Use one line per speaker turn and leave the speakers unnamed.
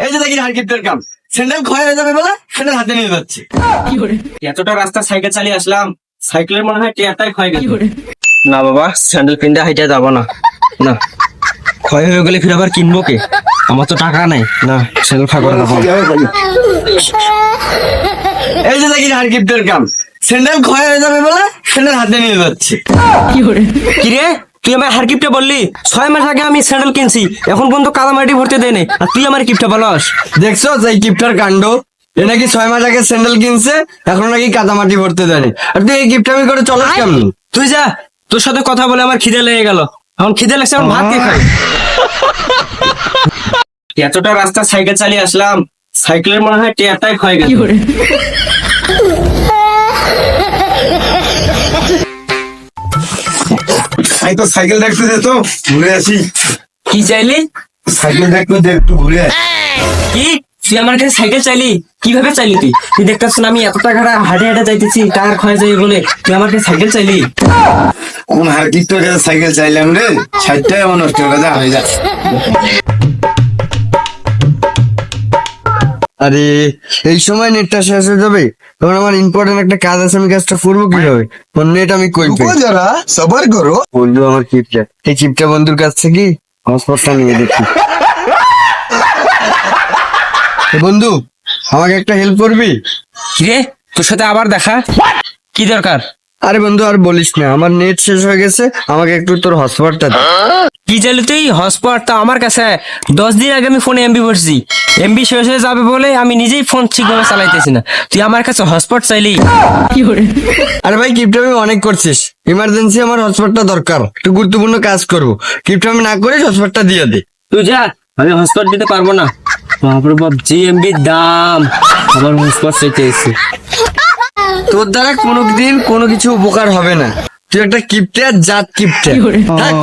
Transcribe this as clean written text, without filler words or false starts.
এই যে দেখি হারকিপ্টের কাম, স্যান্ডেল ক্ষয় হয়ে যাবে বলে স্যান্ডেল হাতে নিয়ে যাচ্ছে।
এতটা রাস্তা সাইকেল চালিয়ে আসলাম, সাইকেলের মনে হয় টায়ারটাই ক্ষয় গেছে। না বাবা, স্যান্ডেল পিন্ডা হাইটে যাবো না। না, ক্ষয় হয়ে গেলে ফির আবার কিনবো কে? আমার তো টাকা নাই। না, স্যান্ডেল ক্ষয় করে দেবো।
এই যে দেখি হারকিপ্টের কাম, স্যান্ডেল ক্ষয় হয়ে যাবে বলে স্যান্ডেল হাতে নিয়ে যাচ্ছে।
কি রে, তুই আমার হার গিফটে বললি 6 মাস আগে আমি স্যান্ডেল কিনছি, এখন পর্যন্ত কাদামাটি ভরতে দেয় আর তুই আমার গিফটটা বলস?
দেখছো এই কিপ্টার কাণ্ড? এ নাকি 6 মাস আগে স্যান্ডেল কিনছে, এখন নাকি কাদামাটি ভরতে দেয়নি। আর তুই এই কিপটামি করে চলস কেমন?
তুই যা, তোর সাথে কথা বলে আমার খিদে লেগে গেল। এখন খিদে লাগছে, এখন ভাত কে খাই? এতটা রাস্তা সাইকেল চালিয়ে আসলাম, সাইকেলের মনে হয় টায়ারটাই ক্ষয় গেছে।
আমি তো সাইকেল দেখতে দে তো, ঘুরে আসি।
কি চাইলি?
সাইকেল দেখতে দে, একটু ঘুরে আসি।
কি তুই আমার কাছে সাইকেল চাইলি? কিভাবে চাইলি? তুই দেখতেছ না আমি এত টাকা হাটে হাটে যাইতেছি, টাকার ক্ষয় যাবে বলে তুই আমার কাছে সাইকেল চাইলি?
কোন হারকিপ্টের কাছে সাইকেল চাইলাম রে? 60 টাকা নষ্ট হয়ে যা।
আরে এই সময় নেটটা শেষ হয়ে যাবে, তখন আমার ইম্পর্টেন্ট একটা কাজ আছে, আমি কাজটা করবো কিভাবে? নেট আমি কই পাই?
যারা সবার করো।
বন্ধু আমার কিপটা, এই কিপটা বন্ধুর কাছ থেকে হটস্পটটা নিয়ে দেখি। এ বন্ধু, আমাকে একটা হেল্প করবি?
কি রে, তোর সাথে আবার দেখা? কি দরকার?
আরে বন্ধু আর বলিস না, আমার নেট শেষ হয়ে গেছে, আমাকে একটু তোর হটস্পটটা দে।
কি চাইলি তুই? হটস্পটটা আমার কাছে 10 দিন আগে আমি ফোনে এমবি ভরছি, এমবি শেষ হয়ে যাবে বলে আমি নিজেই ফোন ঠিকভাবে চালাইতেছি না, তুই আমার কাছে হটস্পট চাইলি?
আরে ভাই কিপটামি অনেক করছিস, ইমার্জেন্সি আমার হটস্পটটা দরকার, একটু গুরুত্বপূর্ণ কাজ করবো, কিপটামি না করে হটস্পটটা দিয়ে দে।
তুই যা, আমি হটস্পট দিতে পারবো না। বাপরে বাপ, জি এমবির দাম, আবার হটস্পট চাইতে এসে।
তোর দ্বারা কোনোদিন কোনো কিছু উপকার হবে না, তুই একটা কিপটে আর জাত কিপটে। থাক।